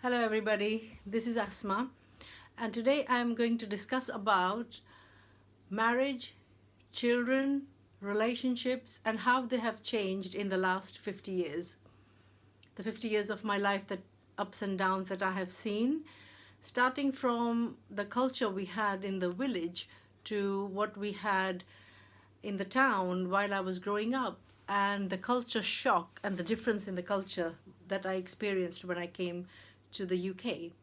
Hello everybody, this is Asma, and today I'm going to discuss about marriage, children, relationships, and how they have changed in the last 50 years. The 50 years of my life, the ups and downs that I have seen, starting from the culture we had in the village to what we had in the town while I was growing up, and the culture shock and the difference in the culture that I experienced when I came to the UK.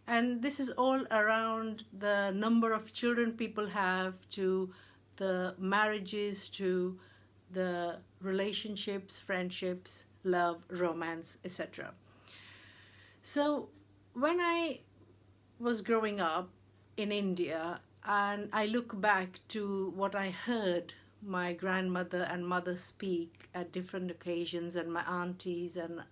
And this is all around the number of children people have, to the marriages, to the relationships, friendships, love, romance, etc. So when I was growing up in India and I look back to what I heard my grandmother and mother speak at different occasions, and my aunties and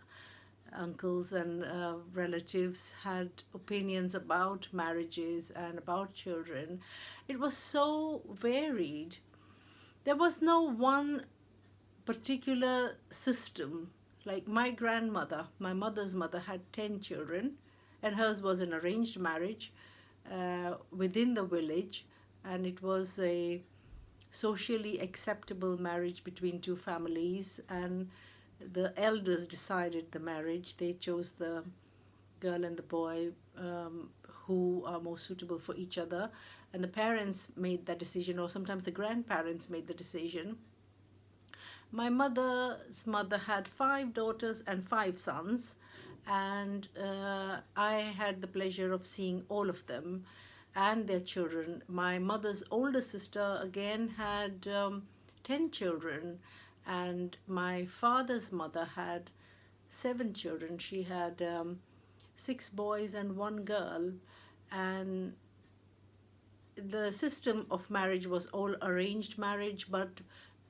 uncles and relatives had opinions about marriages and about children, it was so varied. There was no one particular system. Like my grandmother, my mother's mother, had 10 children, and hers was an arranged marriage within the village, and it was a socially acceptable marriage between two families, and the elders decided the marriage. They chose the girl and the boy who are more suitable for each other, and the parents made that decision, or sometimes the grandparents made the decision. My mother's mother had 5 daughters and 5 sons, and I had the pleasure of seeing all of them and their children. My mother's older sister again had 10 children, and my father's mother had 7 children. She had 6 boys and 1 girl, and the system of marriage was all arranged marriage, but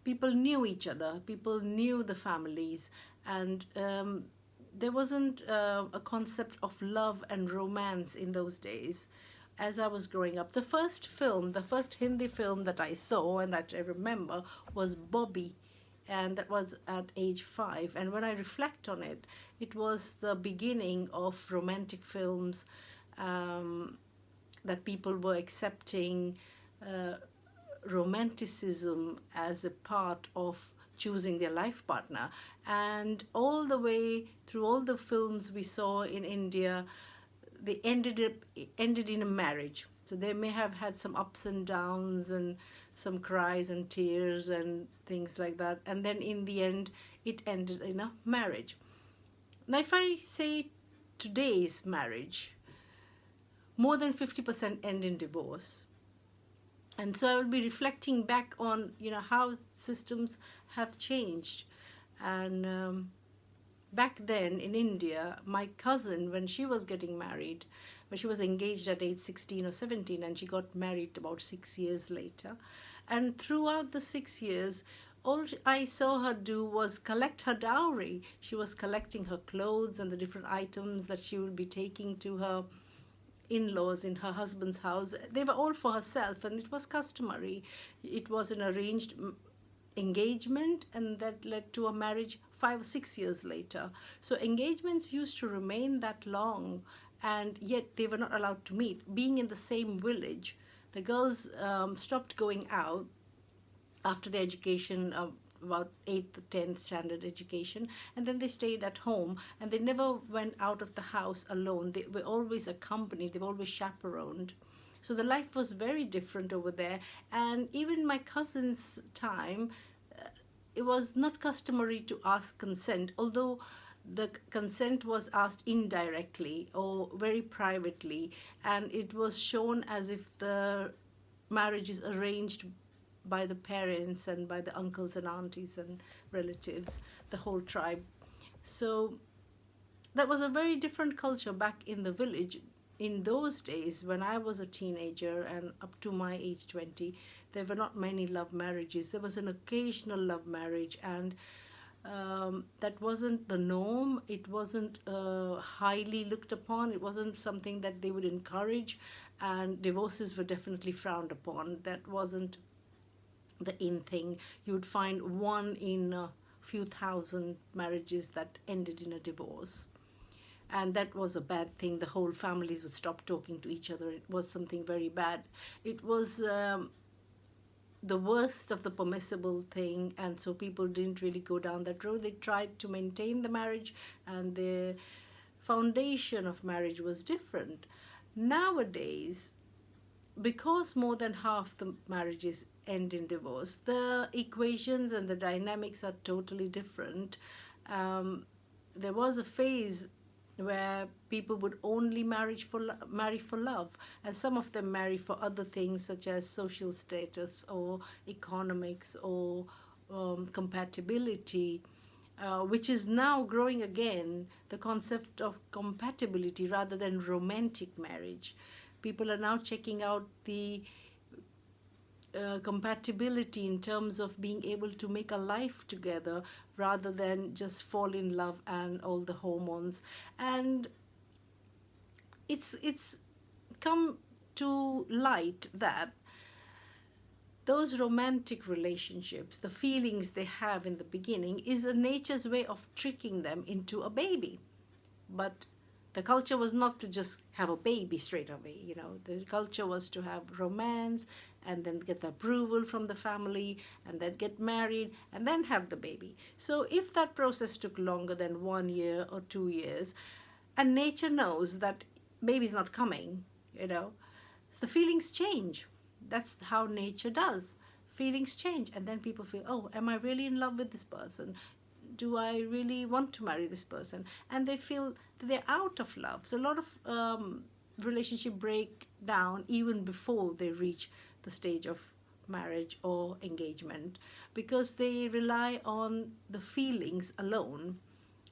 people knew each other, people knew the families, and there wasn't a concept of love and romance in those days. As I was growing up, the first Hindi film that I saw and that I remember was Bobby, and that was at age 5. And when I reflect on it, it was the beginning of romantic films, that people were accepting uh, romanticism as a part of choosing their life partner. And all the way through all the films we saw in India, they ended in a marriage. So they may have had some ups and downs and some cries and tears and things like that, and then in the end it ended in a marriage. Now if I say today's marriage, more than 50% end in divorce. And so I will be reflecting back on how systems have changed. And back then in India, my cousin, when she was getting married, when she was engaged at age 16 or 17, and she got married about 6 years later, and throughout the 6 years, all I saw her do was collect her dowry. She was collecting her clothes and the different items that she would be taking to her in-laws in her husband's house. They were all for herself, and it was customary. It was an arranged engagement, and that led to a marriage 5 or 6 years later. So engagements used to remain that long, and yet they were not allowed to meet. Being in the same village, the girls stopped going out after the education, about 8th 10th standard education, and then they stayed at home, and they never went out of the house alone. They were always accompanied, they were always chaperoned. So the life was very different over there. And even my cousin's time, it was not customary to ask consent, although the consent was asked indirectly or very privately, and it was shown as if the marriage is arranged by the parents and by the uncles and aunties and relatives, the whole tribe. So that was a very different culture back in the village. In those days, when I was a teenager and up to my age 20, there were not many love marriages. There was an occasional love marriage, and that wasn't the norm. It wasn't highly looked upon. It wasn't something that they would encourage, and divorces were definitely frowned upon. That wasn't the in thing. You would find one in a few thousand marriages that ended in a divorce. and that was a bad thing. The whole families would stop talking to each other. It was something very bad. It was the worst of the permissible thing, and so people didn't really go down that road. They tried to maintain the marriage, and the foundation of marriage was different. Nowadays, because more than half the marriages end in divorce, the equations and the dynamics are totally different. There was a phase where people would only marry for love, and some of them marry for other things such as social status or economics or compatibility, which is now growing again, the concept of compatibility rather than romantic marriage. People are now checking out the compatibility in terms of being able to make a life together rather than just fall in love and all the hormones. And it's come to light that those romantic relationships, the feelings they have in the beginning, is a nature's way of tricking them into a baby. But the culture was not to just have a baby straight away. The culture was to have romance and then get the approval from the family and then get married and then have the baby. So if that process took longer than 1 year or 2 years, and nature knows that baby's not coming, the feelings change. That's how nature does. Feelings change, and then people feel, oh, am I really in love with this person? Do I really want to marry this person? And they feel that they're out of love. So a lot of relationship break down even before they reach the stage of marriage or engagement, because they rely on the feelings alone.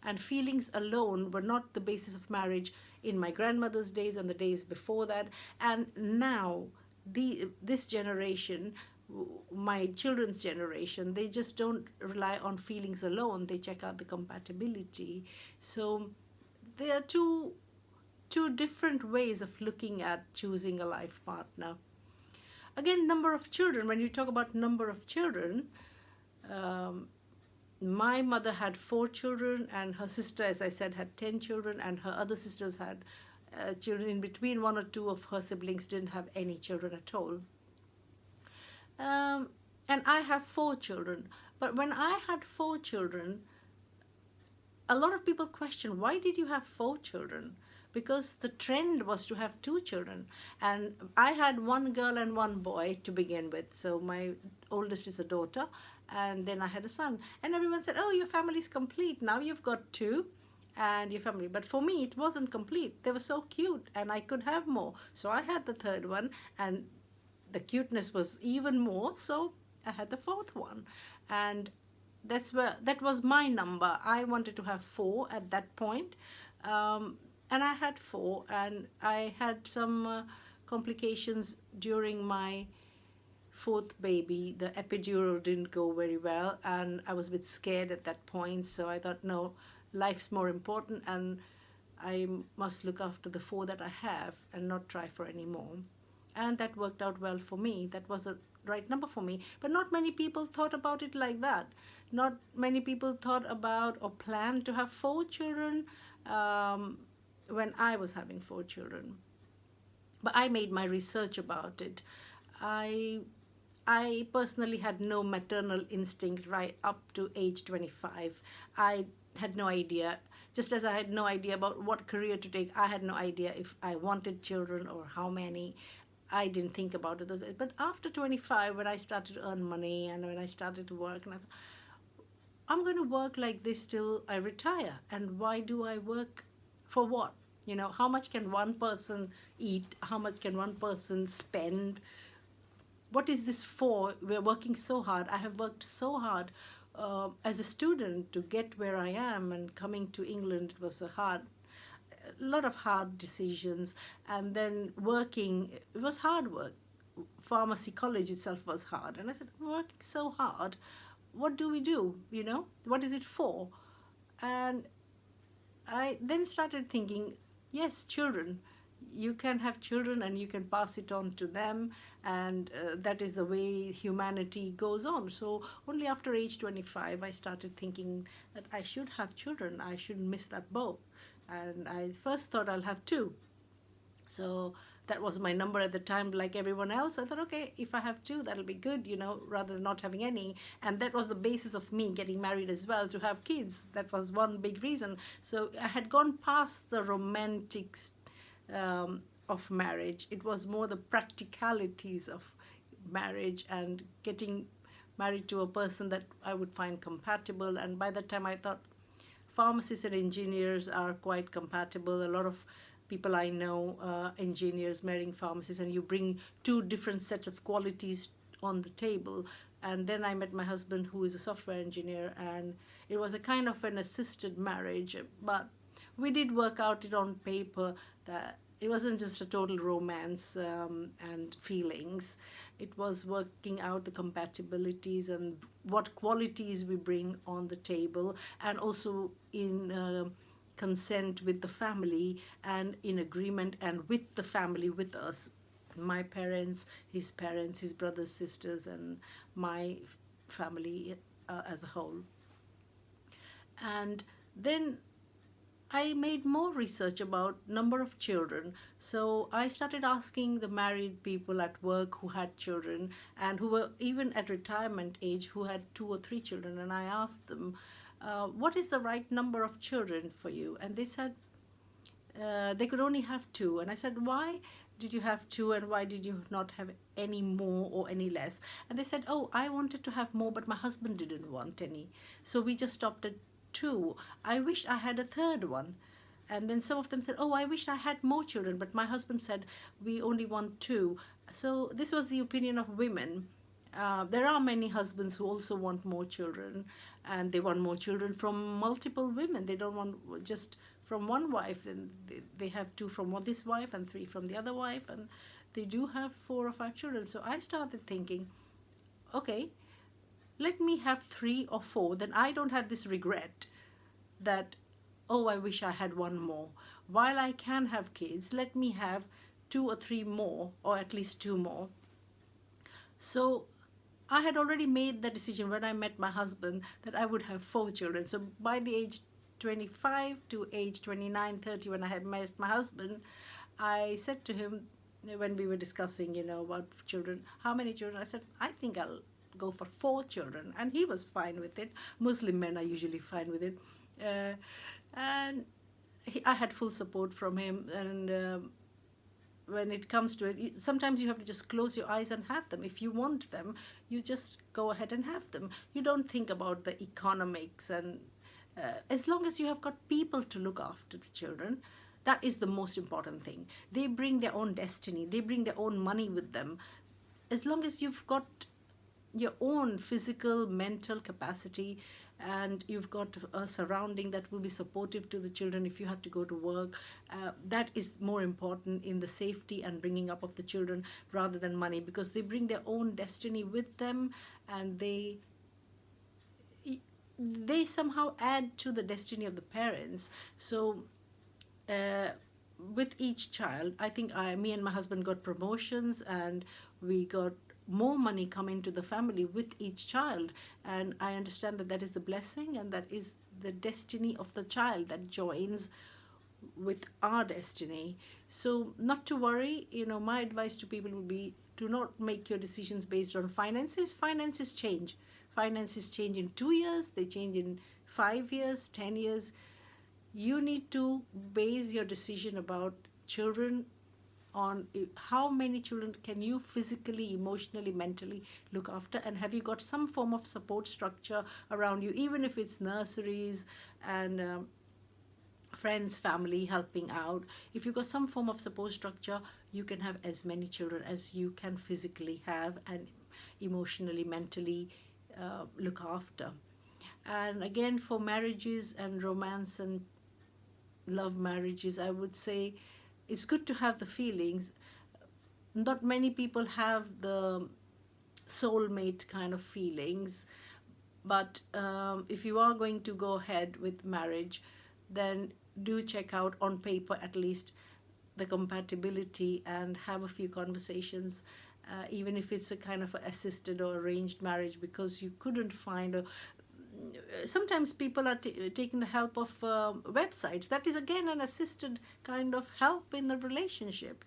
And feelings alone were not the basis of marriage in my grandmother's days and the days before that. And now this generation, my children's generation, they just don't rely on feelings alone. They check out the compatibility. So there are two different ways of looking at choosing a life partner. Again, number of children. When you talk about number of children, my mother had 4 children, and her sister, as I said, had 10 children, and her other sisters had children in between. 1 or 2 of her siblings didn't have any children at all. And I have 4 children. But when I had 4 children, a lot of people question, why did you have 4 children? Because the trend was to have 2 children. And I had 1 girl and 1 boy to begin with. So my oldest is a daughter, and then I had a son. And everyone said, oh, your family's complete. Now you've got 2 and your family. But for me, it wasn't complete. They were so cute, and I could have more. So I had the 3rd one, and the cuteness was even more, so I had the 4th one. And that was my number. I wanted to have 4 at that point. And I had 4, and I had some complications during my 4th baby. The epidural didn't go very well, and I was a bit scared at that point. So I thought, no, life's more important, and I must look after the 4 that I have and not try for any more. And that worked out well for me. That was the right number for me. But not many people thought about it like that. Not many people thought about or planned to have 4 children when I was having 4 children. But I made my research about it. I personally had no maternal instinct right up to age 25. I had no idea. Just as I had no idea about what career to take, I had no idea if I wanted children or how many. I didn't think about it. But after 25, when I started to earn money and when I started to work, and I'm going to work like this till I retire. And why do I work? For what? How much can one person eat? How much can one person spend? What is this for? We're working so hard. I have worked so hard as a student to get where I am, and coming to England, it was a lot of hard decisions. And then working, it was hard work. Pharmacy college itself was hard. And I said, I'm working so hard. What do we do? What is it for? And I then started thinking, yes, children. You can have children and you can pass it on to them, and that is the way humanity goes on. So only after age 25, I started thinking that I should have children. I shouldn't miss that boat. and I first thought I'll have two. So that was my number at the time, like everyone else. I thought, okay, if I have two, that'll be good, rather than not having any. And that was the basis of me getting married as well, to have kids. That was one big reason. So I had gone past the romantics of marriage. It was more the practicalities of marriage and getting married to a person that I would find compatible. And by that time, I thought pharmacists and engineers are quite compatible. A lot of people I know, engineers marrying pharmacists, and you bring two different sets of qualities on the table. And then I met my husband, who is a software engineer, and it was a kind of an assisted marriage, but we did work out it on paper that it wasn't just a total romance and feelings. It was working out the compatibilities and what qualities we bring on the table, and also in consent with the family and in agreement and with the family with us. My parents, his brothers, sisters, and my family as a whole. And then I made more research about number of children. So I started asking the married people at work who had children and who were even at retirement age, who had 2 or 3 children. And I asked them, what is the right number of children for you? And they said they could only have two. And I said, why did you have two, and why did you not have any more or any less? And they said, oh, I wanted to have more, but my husband didn't want any. So we just stopped at two. I wish I had a third one. And then some of them said, oh, I wish I had more children, but my husband said we only want two. So this was the opinion of women. There are many husbands who also want more children, and they want more children from multiple women. They don't want just from one wife, and they have two from this wife and 3 from the other wife, and they do have 4 or 5 children. So I started thinking, okay, let me have 3 or 4, then I don't have this regret that, oh, I wish I had one more. While I can have kids, let me have 2 or 3 more, or at least 2 more. So I had already made the decision when I met my husband that I would have 4 children. So by the age 25 to age 29, 30, when I had met my husband, I said to him, when we were discussing, about children, how many children? I said, I think I'll go for 4 children. And he was fine with it. Muslim men are usually fine with it. And I had full support from him. And when it comes to it, sometimes you have to just close your eyes and have them. If you want them, you just go ahead and have them. You don't think about the economics. And as long as you have got people to look after the children, that is the most important thing. They bring their own destiny. They bring their own money with them. As long as you've got your own physical, mental capacity, and you've got a surrounding that will be supportive to the children if you have to go to work, that is more important in the safety and bringing up of the children rather than money, because they bring their own destiny with them, and they somehow add to the destiny of the parents. So with each child, I think me and my husband got promotions, and we got more money coming to the family with each child. And I understand that that is the blessing, and that is the destiny of the child that joins with our destiny. So not to worry. My advice to people would be, do not make your decisions based on finances. Finances change. Finances change in 2 years, they change in 5 years, 10 years. You need to base your decision about children on how many children can you physically, emotionally, mentally look after, and have you got some form of support structure around you, even if it's nurseries and friends, family helping out. If you've got some form of support structure, you can have as many children as you can physically have and emotionally, mentally look after. And again, for marriages and romance and love marriages, I would say it's good to have the feelings. Not many people have the soulmate kind of feelings, but if you are going to go ahead with marriage, then do check out on paper at least the compatibility and have a few conversations, even if it's a kind of assisted or arranged marriage, because you couldn't find sometimes people are taking the help of websites. That is again an assisted kind of help in the relationship.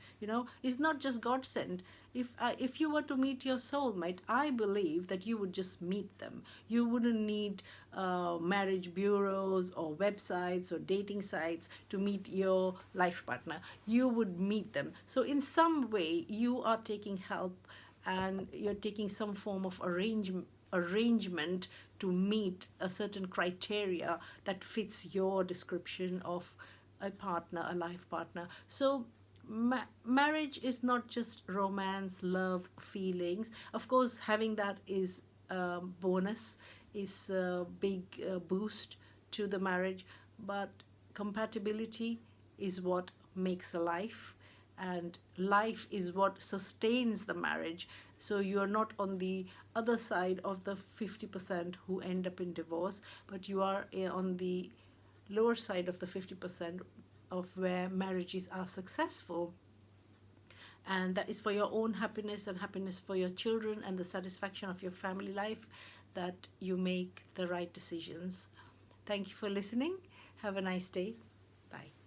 It's not just God sent. If you were to meet your soulmate, I believe that you would just meet them. You wouldn't need marriage bureaus or websites or dating sites to meet your life partner. You would meet them. So in some way you are taking help, and you're taking some form of arrangement to meet a certain criteria that fits your description of a partner, a life partner. So marriage is not just romance, love, feelings. Of course, having that is a bonus, is a big boost to the marriage, but compatibility is what makes a life, and life is what sustains the marriage. So you are not on the other side of the 50% who end up in divorce, but you are on the lower side of the 50% of where marriages are successful. And that is for your own happiness and happiness for your children and the satisfaction of your family life, that you make the right decisions. Thank you for listening. Have a nice day. Bye.